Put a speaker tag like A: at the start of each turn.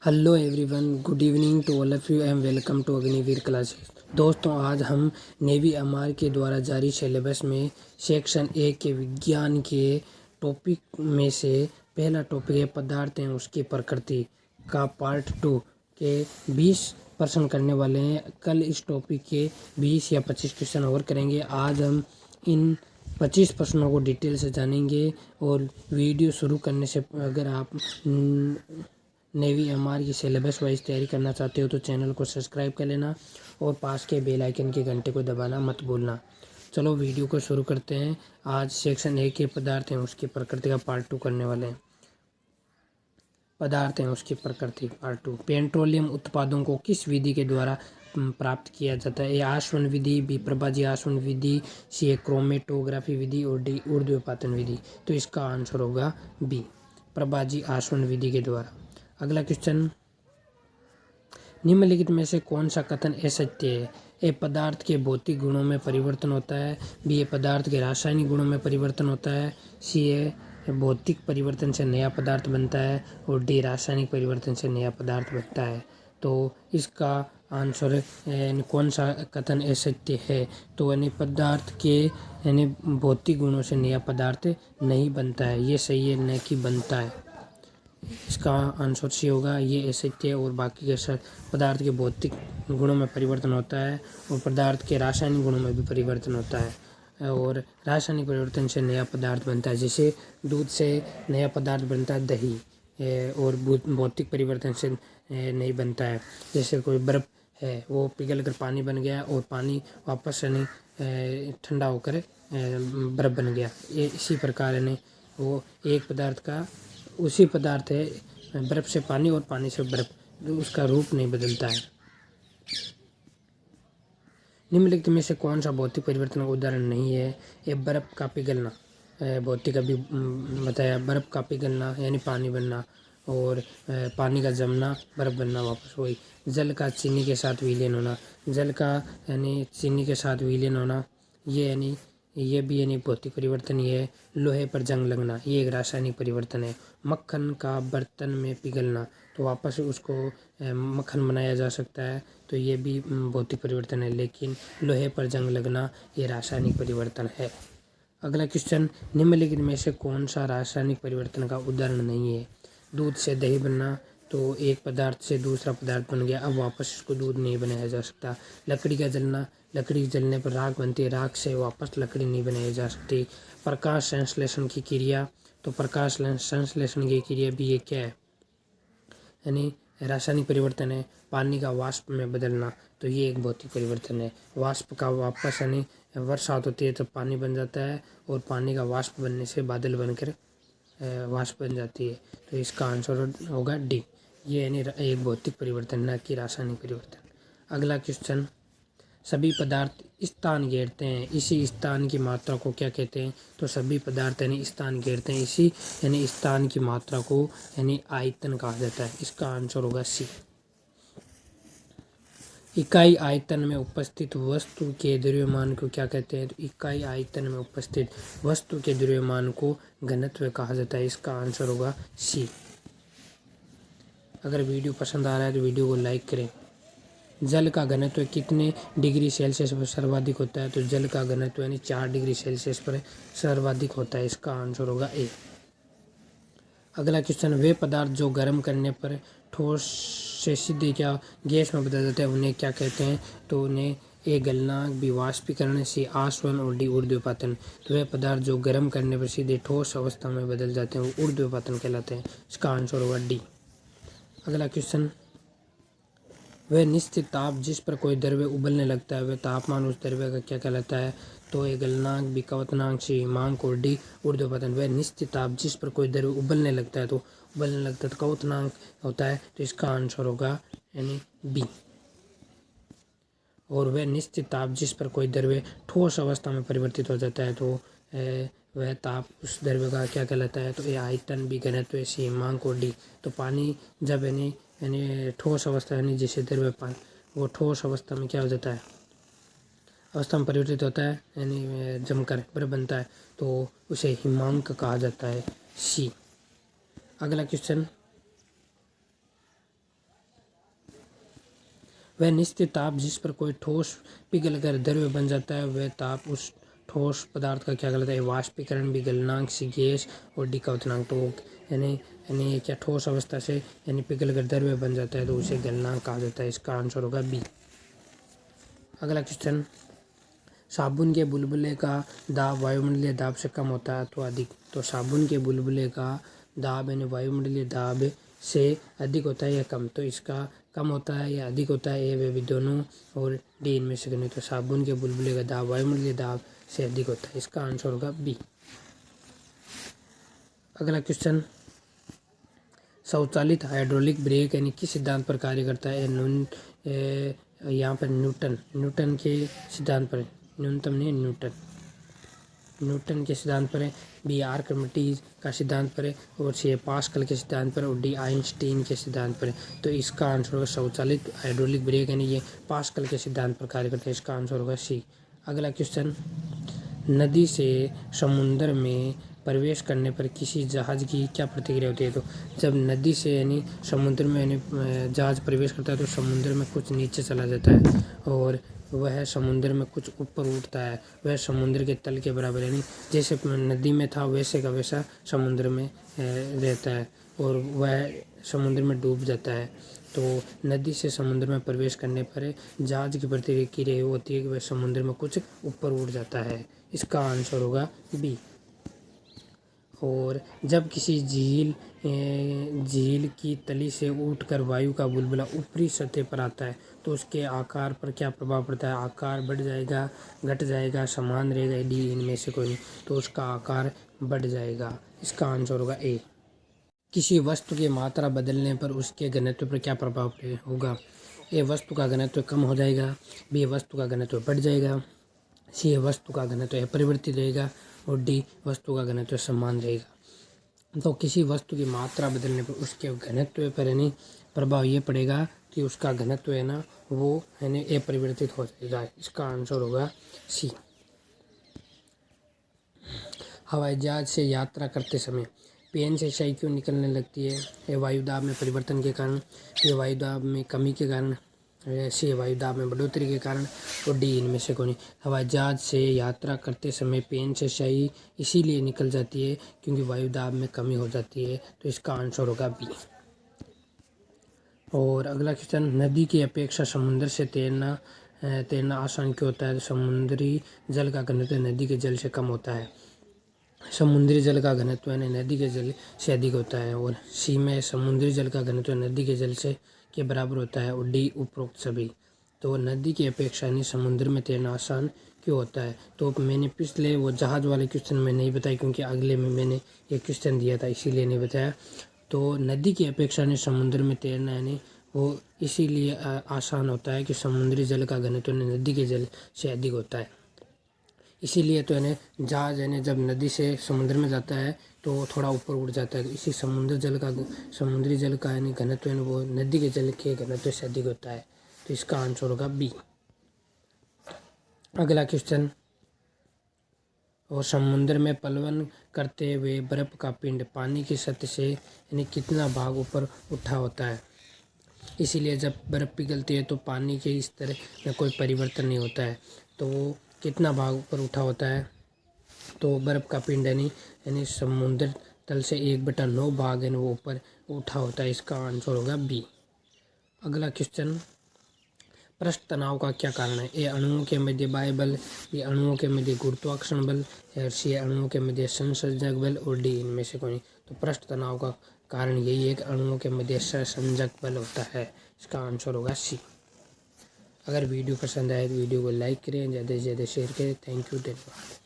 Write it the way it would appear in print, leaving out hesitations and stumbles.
A: Hello everyone, good evening to all of you and welcome to Agniveer classes. दोस्तों, आज हम navy MR के द्वारा जारी सिलेबस में सेक्शन ए के विज्ञान के टॉपिक में से पहला टॉपिक है पदार्थ एवं उसकी प्रकृति का पार्ट 2 के 20 प्रश्न करने वाले हैं। कल इस टॉपिक के 20 या 25 क्वेश्चन और करेंगे। आज हम इन 25 प्रश्नों को डिटेल से जानेंगे। और वीडियो शुरू करने से अगर आप नेवी एमआर की सिलेबस वाइज तैयारी करना चाहते हो तो चैनल को सब्सक्राइब कर लेना और पास के बेल आइकन के घंटे को दबाना मत भूलना। चलो वीडियो को शुरू करते हैं। आज सेक्शन ए के पदार्थ हैं उसकी प्रकृति का पार्ट 2 करने वाले हैं। पदार्थ हैं उसकी प्रकृति पार्ट 2। पेट्रोलियम उत्पादों को किस विधि के द्वारा प्राप्त किया जाता है? ए आसवन विधि, बी प्रभाजी आसवन विधि, सी ए क्रोमेटोग्राफी विधि और डी ऊर्ध्वपातन विधि। तो इसका आंसर होगा बी, प्रभाजी आसवन विधि के द्वारा। अगला क्वेश्चन, निम्नलिखित में से कौन सा कथन असत्य है? ए पदार्थ के भौतिक गुणों में परिवर्तन होता है, बी ए पदार्थ के रासायनिक गुणों में परिवर्तन होता है, सी ए भौतिक परिवर्तन से नया पदार्थ बनता है और डी रासायनिक परिवर्तन से नया पदार्थ बनता है। तो इसका आंसर कौन सा कथन असत्य है? तो यानी पदार्थ के यानी भौतिक गुणों से नया पदार्थ नहीं बनता है, ये सही है, न कि बनता है। इसका आंसर सी होगा, ये असत्य है। और बाकी के साथ पदार्थ के भौतिक गुणों में परिवर्तन होता है और पदार्थ के रासायनिक गुणों में भी परिवर्तन होता है और रासायनिक परिवर्तन से नया पदार्थ बनता है। जैसे दूध से नया पदार्थ बनता है दही, और भौतिक परिवर्तन से नहीं बनता है। जैसे कोई बर्फ़ है, वो पिघल कर पानी बन गया और पानी वापस यानी ठंडा होकर बर्फ़ बन गया। ये इसी प्रकार यानी वो एक पदार्थ का उसी पदार्थ है, बर्फ़ से पानी और पानी से बर्फ़, उसका रूप नहीं बदलता है। निम्नलिखित में से कौन सा भौतिक परिवर्तन का उदाहरण नहीं है? ये बर्फ़ का पिघलना, भौतिक अभी बताया, बर्फ़ का पिघलना यानी पानी बनना, और पानी का जमना, बर्फ़ बनना वापस वही। जल का चीनी के साथ विलीन होना, जल का यानी चीनी के साथ विलीन होना, ये भी यानी भौतिक परिवर्तन ही है। लोहे पर जंग लगना, ये एक रासायनिक परिवर्तन है। मक्खन का बर्तन में पिघलना, तो वापस उसको मक्खन बनाया जा सकता है, तो ये भी भौतिक परिवर्तन है। लेकिन लोहे पर जंग लगना ये रासायनिक परिवर्तन है। अगला क्वेश्चन, निम्नलिखित में से कौन सा रासायनिक परिवर्तन का उदाहरण नहीं है? दूध से दही बनना, तो एक पदार्थ से दूसरा पदार्थ बन गया, अब वापस इसको दूध नहीं बनाया जा सकता। लकड़ी का जलना, लकड़ी जलने पर राख बनती है, राख से वापस लकड़ी नहीं बनाई जा सकती। प्रकाश संश्लेषण की क्रिया, तो प्रकाश संश्लेषण की क्रिया भी ये क्या है? यानी रासायनिक परिवर्तन है। पानी का वाष्प में बदलना, तो ये एक भौतिक परिवर्तन है। वाष्प का वापस यानी बरसात होती है तो पानी बन जाता है, और पानी का वाष्प बनने से बादल बनकर वाष्प बन जाती है। तो इसका आंसर होगा डी, ये यानी एक भौतिक परिवर्तन, न कि रासायनिक परिवर्तन। अगला क्वेश्चन, सभी पदार्थ स्थान घेरते हैं, इसी स्थान की मात्रा को क्या कहते हैं? तो सभी पदार्थ यानी स्थान घेरते हैं, इसी यानी स्थान की मात्रा को यानी आयतन कहा जाता है। इसका आंसर होगा सी। इकाई आयतन में उपस्थित वस्तु के द्रव्यमान को क्या कहते हैं? तो इकाई आयतन में उपस्थित वस्तु के द्रव्यमान को घनत्व कहा जाता है। इसका आंसर होगा सी। अगर वीडियो पसंद आ रहा है तो वीडियो को लाइक करें। जल का घनत्व कितने डिग्री सेल्सियस पर सर्वाधिक होता है? तो जल का घनत्व यानी 4 डिग्री सेल्सियस पर सर्वाधिक होता है। इसका आंसर होगा ए। अगला क्वेश्चन, वे पदार्थ जो गर्म करने पर ठोस से सीधे क्या गैस में बदल जाते हैं उन्हें क्या कहते हैं? तो उन्हें ए गलनांक, बी वाष्पीकरण, सी आसवन और डी ऊर्ध्वपातन। तो वे पदार्थ जो गर्म करने पर सीधे ठोस अवस्था में बदल जाते हैं वो ऊर्ध्वपातन कहलाते हैं। इसका आंसर होगा डी। अगला क्वेश्चन, वह निश्चित ताप जिस पर कोई द्रव्य उबलने लगता है वह तापमान उस द्रव्य का क्या कहलाता है? तो ए गलनांक, बी क्वथनांक, सी हिमांक और डी ऊर्ध्वपतन। वह निश्चित ताप जिस पर कोई द्रव्य उबलने लगता है, तो उबलने लगता है तो क्वथनांक होता है। तो इसका आंसर होगा यानी बी। और वह निश्चित ताप जिस पर कोई द्रव्य ठोस अवस्था में परिवर्तित हो जाता है, तो वह ताप उस द्रव्य का क्या कहलाता है? तो ए आयतन, बी घनत्व, सी हिमांक और डी। तो पानी जब यानी ठोस अवस्था यानी जैसे द्रव्य पानी वो ठोस अवस्था में क्या हो जाता है? अवस्था में परिवर्तित होता है यानी जमकर बर्फ बनता है, तो उसे हिमांक कहा जाता है। सी। अगला क्वेश्चन, वह निश्चित ताप जिस पर कोई ठोस पिघल कर द्रव्य बन जाता है, वह ताप उस ठोस पदार्थ का क्या कहलाता है? वाष्पीकरण भी गलनांक सी गैस और डी का उतनांक। तो यानी यानी क्या ठोस अवस्था से यानी पिघल कर द्रव्य बन जाता है तो उसे गलनांक कहा जाता है। इसका आंसर होगा बी। अगला क्वेश्चन, साबुन के बुलबुले का दाब वायुमंडलीय दाब से कम होता है तो अधिक। तो साबुन के बुलबुले का दाब यानी वायुमंडलीय दाब से अधिक होता है या कम? तो इसका कम होता है या अधिक होता है, ये वे भी दोनों और डी इनमें से नहीं। तो साबुन के बुलबुले का दाब वायुमंडलीय दाब से अधिक होता है। इसका आंसर होगा बी। अगला क्वेश्चन, स्वचालित हाइड्रोलिक ब्रेक यानी किस सिद्धांत पर कार्य करता है? यहाँ पर न्यूटन के सिद्धांत पर, न्यूनतम नहीं न्यूटन के सिद्धांत पर है। बी आर्किमिडीज का सिद्धांत पर है और सी पास्कल के सिद्धांत पर और डी आइंस्टीन के सिद्धांत पर है। तो इसका आंसर होगा स्वचालित हाइड्रोलिक ब्रेक यानी ये पास्कल के सिद्धांत पर कार्य करता है। इसका आंसर होगा सी। अगला क्वेश्चन, नदी से समुद्र में प्रवेश करने पर किसी जहाज की क्या प्रतिक्रिया होती है? तो जब नदी से यानी समुद्र में यानी जहाज प्रवेश करता है तो समुद्र में कुछ नीचे चला जाता है और वह समुद्र में कुछ ऊपर उठता है। वह समुद्र के तल के बराबर यानी जैसे नदी में था वैसे का वैसा समुद्र में रहता है और वह समुद्र में डूब जाता है। तो नदी से समुद्र में प्रवेश करने पर जहाज की प्रतिक्रिया होती है कि वह समुद्र में कुछ ऊपर उठ जाता है। इसका आंसर होगा बी। और जब किसी झील की तली से उठकर वायु का बुलबुला ऊपरी सतह पर आता है तो उसके आकार पर क्या प्रभाव पड़ता है? आकार बढ़ जाएगा, घट जाएगा, समान रहेगा, डी इनमें से कोई नहीं। तो उसका आकार बढ़ जाएगा। इसका आंसर होगा ए। किसी वस्तु की मात्रा बदलने पर उसके घनत्व पर क्या प्रभाव होगा? ए वस्तु का घनत्व कम हो जाएगा, बी वस्तु का घनत्व बढ़ जाएगा, सी वस्तु का घनत्व अपरिवर्तित रहेगा और डी वस्तु का घनत्व समान रहेगा। तो किसी वस्तु की मात्रा बदलने पर उसके घनत्व पर यानी प्रभाव ये पड़ेगा कि उसका घनत्व है ना वो यानी अपरिवर्तित हो जाएगा। इसका आंसर होगा सी। हवाई जहाज से यात्रा करते समय पेन से स्याही क्यों निकलने लगती है? ये वायुदाब में परिवर्तन के कारण, ये वायुदाब में कमी के कारण, सी वायुदाब में बढ़ोतरी के कारण और डी इनमें से कोई नहीं। हवाई जहाज से यात्रा करते समय पेन से स्याही इसीलिए निकल जाती है क्योंकि वायुदाब में कमी हो जाती है। तो इसका आंसर होगा बी। और अगला क्वेश्चन, नदी की अपेक्षा समुद्र से तैरना आसान क्यों होता है? समुद्री जल का घनत्व नदी के जल से कम होता है। समुद्री जल का घनत्व नदी के जल से अधिक होता है और सी में समुद्री जल का घनत्व नदी के जल से के बराबर होता है और डी उपरोक्त सभी। तो नदी की अपेक्षा यानी समुद्र में तैरना आसान क्यों होता है? तो मैंने पिछले वो जहाज़ वाले क्वेश्चन में नहीं बताया क्योंकि अगले में मैंने ये क्वेश्चन दिया था इसीलिए नहीं बताया। तो नदी की अपेक्षा यानी समुद्र में तैरना यानी वो इसीलिए आसान होता है कि समुद्री जल का घनत्व नदी के जल से अधिक होता है। इसीलिए तो यानी जहाज यानी जब नदी से समुद्र में जाता है तो थोड़ा ऊपर उठ जाता है। इसी समुद्री जल का यानी घनत्व है वो नदी के जल के घनत्व से अधिक होता है। तो इसका आंसर होगा बी। अगला क्वेश्चन, और समुद्र में पलवन करते हुए बर्फ का पिंड पानी की सतह से यानी कितना भाग ऊपर उठा होता है? इसीलिए जब बर्फ़ पिघलती है तो पानी के स्तर में कोई परिवर्तन नहीं होता है। तो वो कितना भाग ऊपर उठा होता है? तो बर्फ़ का पिंड यानी समुद्र तल से 1/9 भाग यानी वो ऊपर उठा होता है। इसका आंसर होगा बी। अगला क्वेश्चन, पृष्ठ तनाव का क्या कारण है? ए अणुओं के मध्य बाह्य बल, बी अणुओं के मध्य गुरुत्वाकर्षण बल और सी अणुओं के मध्य संसर्जक बल और डी इनमें से कोई नहीं। तो पृष्ठ तनाव का कारण यही है कि अणुओं के मध्य संसर्जक बल होता है। इसका आंसर होगा सी। अगर वीडियो पसंद आए तो वीडियो को लाइक करें, ज़्यादा से ज़्यादा शेयर करें। थैंक यू, धन्यवाद।